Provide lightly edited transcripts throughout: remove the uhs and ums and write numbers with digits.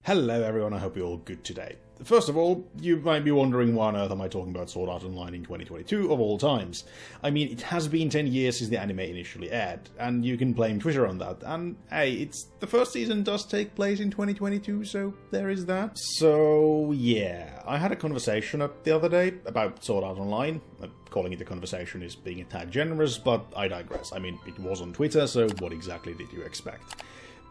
Hello everyone, I hope you're all good today. First of all, you might be wondering why on earth am I talking about Sword Art Online in 2022 of all times. I mean, it has been 10 years since the anime initially aired, and you can blame Twitter on that, and hey, the first season does take place in 2022, so there is that. So yeah, I had a conversation up the other day about Sword Art Online. Calling it a conversation is being a tad generous, but I digress. I mean, it was on Twitter, so what exactly did you expect?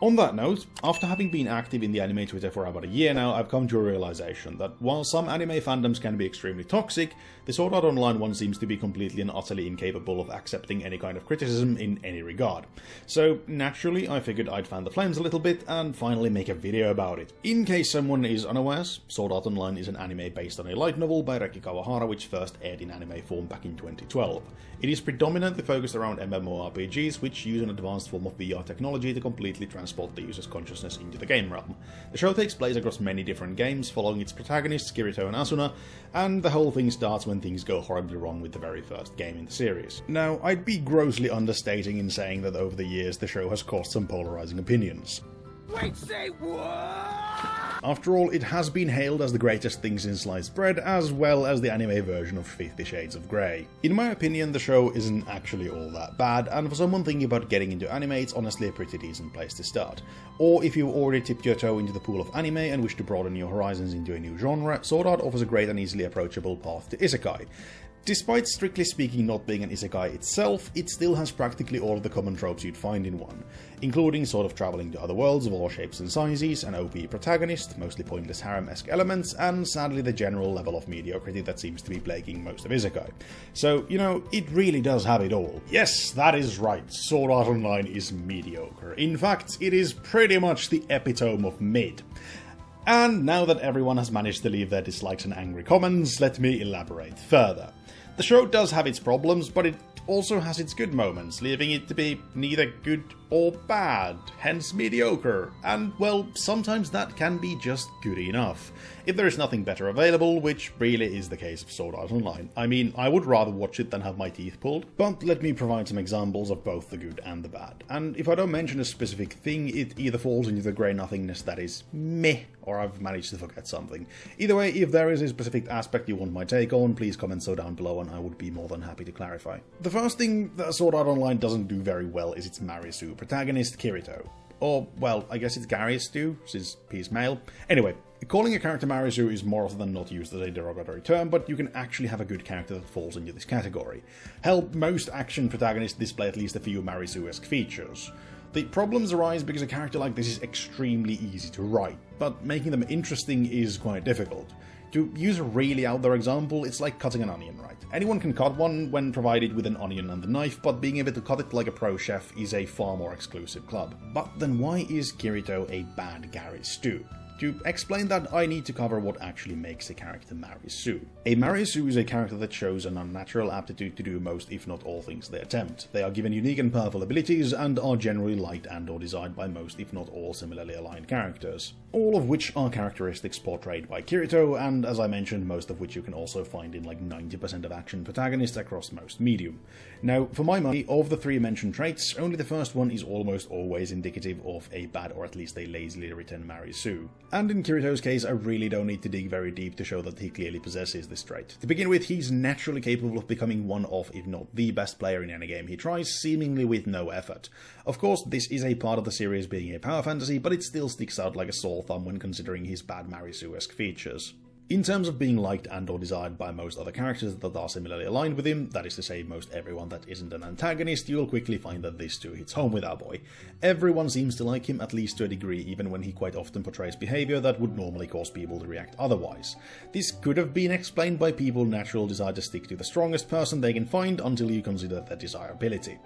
On that note, after having been active in the anime Twitter for about a year now, I've come to a realization that while some anime fandoms can be extremely toxic, the Sword Art Online one seems to be completely and utterly incapable of accepting any kind of criticism in any regard. So naturally, I figured I'd fan the flames a little bit and finally make a video about it. In case someone is unawares, Sword Art Online is an anime based on a light novel by Reki Kawahara which first aired in anime form back in 2012. It is predominantly focused around MMORPGs which use an advanced form of VR technology to completely transport the user's consciousness into the game realm. The show takes place across many different games, following its protagonists Kirito and Asuna, and the whole thing starts when things go horribly wrong with the very first game in the series. Now, I'd be grossly understating in saying that over the years the show has caused some polarizing opinions. Wait, say what? After all, it has been hailed as the greatest thing since sliced bread, as well as the anime version of 50 Shades of Grey. In my opinion, the show isn't actually all that bad, and for someone thinking about getting into anime, it's honestly a pretty decent place to start. Or if you've already tipped your toe into the pool of anime and wish to broaden your horizons into a new genre, Sword Art offers a great and easily approachable path to isekai. Despite strictly speaking not being an isekai itself, it still has practically all of the common tropes you'd find in one, including sort of travelling to other worlds of all shapes and sizes, an OP protagonist, mostly pointless harem-esque elements, and sadly the general level of mediocrity that seems to be plaguing most of isekai. So, you know, it really does have it all. Yes, that is right, Sword Art Online is mediocre. In fact, it is pretty much the epitome of mid. And now that everyone has managed to leave their dislikes and angry comments, let me elaborate further. The show does have its problems, but it also has its good moments, leaving it to be neither good or bad, hence mediocre, and well, sometimes that can be just good enough. If there is nothing better available, which really is the case of Sword Art Online. I mean, I would rather watch it than have my teeth pulled, but let me provide some examples of both the good and the bad. And if I don't mention a specific thing, it either falls into the grey nothingness that is meh, or I've managed to forget something. Either way, if there is a specific aspect you want my take on, please comment so down below and I would be more than happy to clarify. The first thing that Sword Art Online doesn't do very well is its Marisu protagonist, Kirito. Or, well, I guess it's Gary's too, since he's male. Anyway, calling a character Marisu is more often than not used as a derogatory term, but you can actually have a good character that falls into this category. Hell, most action protagonists display at least a few Marisu-esque features. The problems arise because a character like this is extremely easy to write, but making them interesting is quite difficult. To use a really out there example, it's like cutting an onion, right? Anyone can cut one when provided with an onion and a knife, but being able to cut it like a pro chef is a far more exclusive club. But then why is Kirito a bad Gary Stew? To explain that, I need to cover what actually makes a character Marisu. A Marisu is a character that shows an unnatural aptitude to do most, if not all, things they attempt. They are given unique and powerful abilities, and are generally liked and or desired by most, if not all, similarly aligned characters. All of which are characteristics portrayed by Kirito, and as I mentioned, most of which you can also find in like 90% of action protagonists across most medium. Now, for my money, of the three mentioned traits, only the first one is almost always indicative of a bad or at least a lazily written Marisu. And in Kirito's case, I really don't need to dig very deep to show that he clearly possesses this trait. To begin with, he's naturally capable of becoming one of, if not the best player in any game he tries, seemingly with no effort. Of course, this is a part of the series being a power fantasy, but it still sticks out like a sore thumb when considering his bad Marisu-esque features. In terms of being liked and or desired by most other characters that are similarly aligned with him, that is to say most everyone that isn't an antagonist, you'll quickly find that this too hits home with our boy. Everyone seems to like him, at least to a degree, even when he quite often portrays behaviour that would normally cause people to react otherwise. This could have been explained by people's natural desire to stick to the strongest person they can find until you consider their desirability.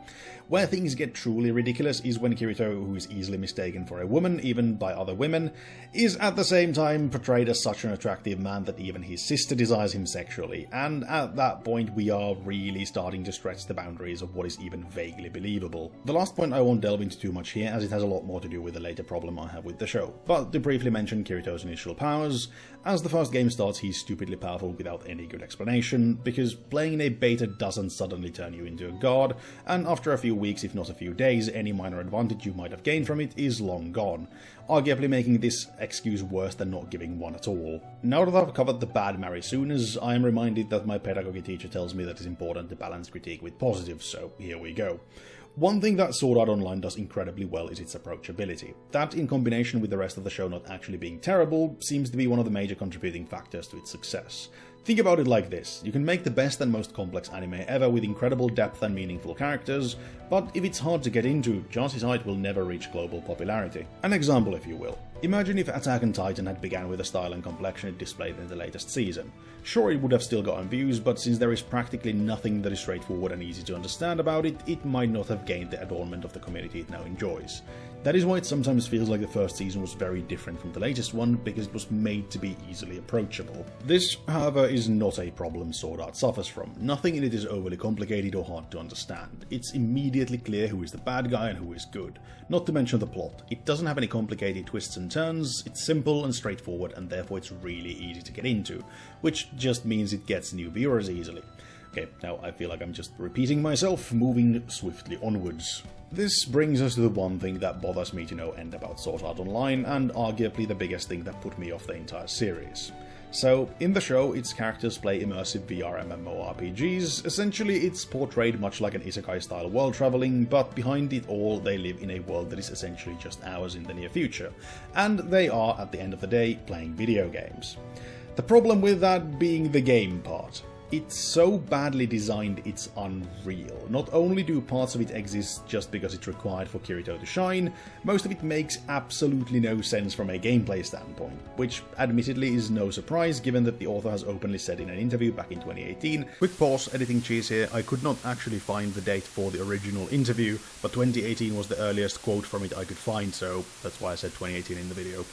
Where things get truly ridiculous is when Kirito, who is easily mistaken for a woman, even by other women, is at the same time portrayed as such an attractive man that even his sister desires him sexually, and at that point we are really starting to stretch the boundaries of what is even vaguely believable. The last point I won't delve into too much here, as it has a lot more to do with the later problem I have with the show, but to briefly mention Kirito's initial powers, as the first game starts he's stupidly powerful without any good explanation, because playing in a beta doesn't suddenly turn you into a god, and after a few weeks if not a few days, any minor advantage you might have gained from it is long gone, arguably making this excuse worse than not giving one at all. Now that I've covered the bad Marisooners, I am reminded that my pedagogy teacher tells me that it's important to balance critique with positives, so here we go. One thing that Sword Art Online does incredibly well is its approachability. That, in combination with the rest of the show not actually being terrible, seems to be one of the major contributing factors to its success. Think about it like this, you can make the best and most complex anime ever with incredible depth and meaningful characters, but if it's hard to get into, chances are it will never reach global popularity. An example if you will. Imagine if Attack on Titan had begun with the style and complexion it displayed in the latest season. Sure, it would have still gotten views, but since there is practically nothing that is straightforward and easy to understand about it, it might not have gained the adornment of the community it now enjoys. That is why it sometimes feels like the first season was very different from the latest one, because it was made to be easily approachable. This, however, is not a problem Sword Art suffers from. Nothing in it is overly complicated or hard to understand. It's immediately clear who is the bad guy and who is good. Not to mention the plot. It doesn't have any complicated twists and turns, it's simple and straightforward, and therefore it's really easy to get into, which just means it gets new viewers easily. Okay, now I feel like I'm just repeating myself, moving swiftly onwards. This brings us to the one thing that bothers me to no end about Sword Art Online, and arguably the biggest thing that put me off the entire series. So, in the show, its characters play immersive VR MMORPGs. Essentially, it's portrayed much like an isekai-style world traveling, but behind it all, they live in a world that is essentially just ours in the near future. And they are, at the end of the day, playing video games. The problem with that being the game part. It's so badly designed it's unreal. Not only do parts of it exist just because it's required for Kirito to shine, most of it makes absolutely no sense from a gameplay standpoint, which admittedly is no surprise given that the author has openly said in an interview back in 2018. Quick pause, editing cheese here, I could not actually find the date for the original interview, but 2018 was the earliest quote from it I could find, so that's why I said 2018 in the video.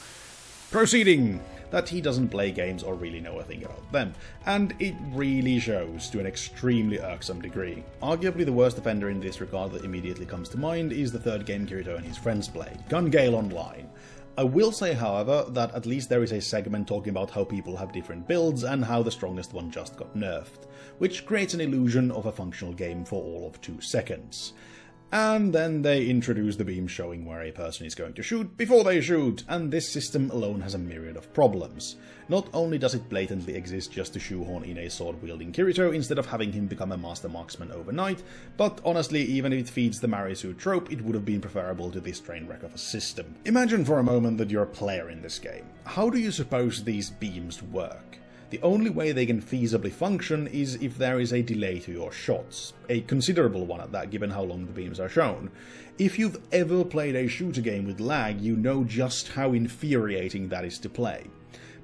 Proceeding! That he doesn't play games or really know a thing about them, and it really shows to an extremely irksome degree. Arguably the worst offender in this regard that immediately comes to mind is the third game Kirito and his friends play, Gun Gale Online. I will say, however, that at least there is a segment talking about how people have different builds and how the strongest one just got nerfed, which creates an illusion of a functional game for all of 2 seconds. And then they introduce the beam showing where a person is going to shoot before they shoot, and this system alone has a myriad of problems. Not only does it blatantly exist just to shoehorn in a sword-wielding Kirito instead of having him become a master marksman overnight, but honestly, even if it feeds the Marisu trope, it would have been preferable to this train wreck of a system. Imagine for a moment that you're a player in this game. How do you suppose these beams work? The only way they can feasibly function is if there is a delay to your shots, a considerable one at that given how long the beams are shown. If you've ever played a shooter game with lag, you know just how infuriating that is to play.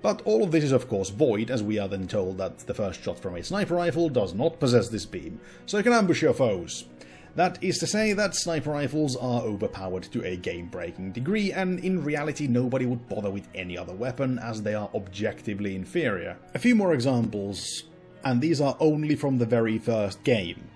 But all of this is of course void, as we are then told that the first shot from a sniper rifle does not possess this beam, so you can ambush your foes. That is to say that sniper rifles are overpowered to a game-breaking degree, and in reality nobody would bother with any other weapon as they are objectively inferior. A few more examples, and these are only from the very first game.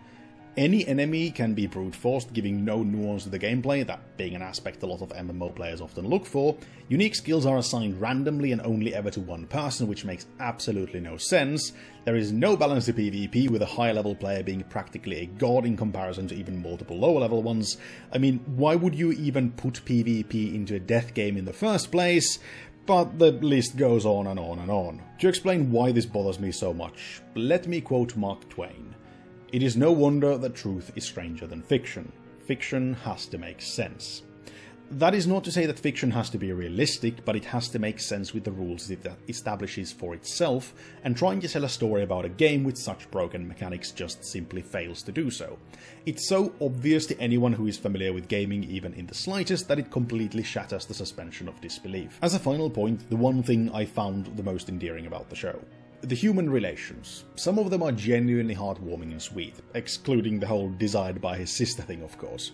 Any enemy can be brute-forced, giving no nuance to the gameplay, that being an aspect a lot of MMO players often look for. Unique skills are assigned randomly and only ever to one person, which makes absolutely no sense. There is no balance to PvP, with a high-level player being practically a god in comparison to even multiple lower-level ones. I mean, why would you even put PvP into a death game in the first place? But the list goes on and on and on. To explain why this bothers me so much, let me quote Mark Twain. "It is no wonder that truth is stranger than fiction. Fiction has to make sense." That is not to say that fiction has to be realistic, but it has to make sense with the rules it establishes for itself, and trying to tell a story about a game with such broken mechanics just simply fails to do so. It's so obvious to anyone who is familiar with gaming even in the slightest that it completely shatters the suspension of disbelief. As a final point, the one thing I found the most endearing about the show. The human relations. Some of them are genuinely heartwarming and sweet, excluding the whole desired by his sister thing of course.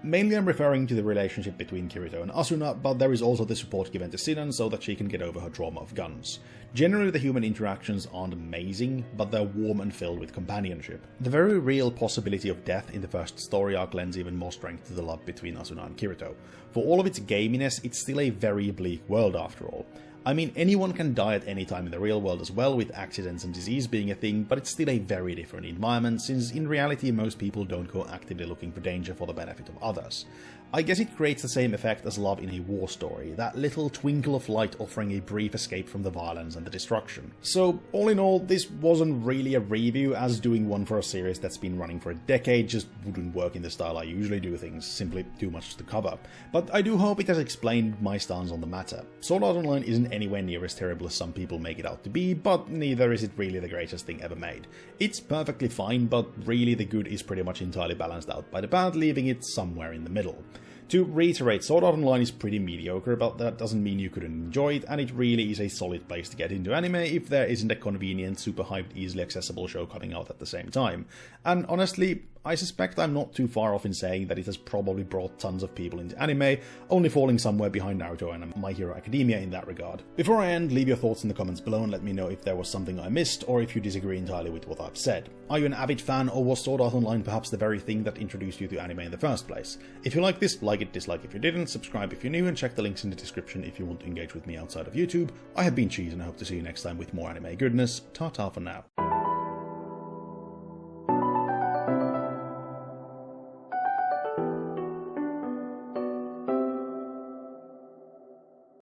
Mainly I'm referring to the relationship between Kirito and Asuna, but there is also the support given to Sinan so that she can get over her trauma of guns. Generally the human interactions aren't amazing, but they're warm and filled with companionship. The very real possibility of death in the first story arc lends even more strength to the love between Asuna and Kirito. For all of its gaminess, it's still a very bleak world after all. I mean, anyone can die at any time in the real world as well, with accidents and disease being a thing, but it's still a very different environment, since in reality most people don't go actively looking for danger for the benefit of others. I guess it creates the same effect as love in a war story, that little twinkle of light offering a brief escape from the violence and the destruction. So, all in all, this wasn't really a review, as doing one for a series that's been running for a decade just wouldn't work in the style I usually do things, simply too much to cover. But I do hope it has explained my stance on the matter. Sword Art Online isn't anywhere near as terrible as some people make it out to be, but neither is it really the greatest thing ever made. It's perfectly fine, but really the good is pretty much entirely balanced out by the bad, leaving it somewhere in the middle. To reiterate, Sword Art Online is pretty mediocre, but that doesn't mean you couldn't enjoy it, and it really is a solid place to get into anime if there isn't a convenient, super hyped, easily accessible show coming out at the same time. And honestly, I suspect I'm not too far off in saying that it has probably brought tons of people into anime, only falling somewhere behind Naruto and My Hero Academia in that regard. Before I end, leave your thoughts in the comments below and let me know if there was something I missed, or if you disagree entirely with what I've said. Are you an avid fan, or was Sword Art Online perhaps the very thing that introduced you to anime in the first place? If you like this, like it, dislike if you didn't, subscribe if you're new, and check the links in the description if you want to engage with me outside of YouTube. I have been Cheese, and I hope to see you next time with more anime goodness. Ta-ta for now.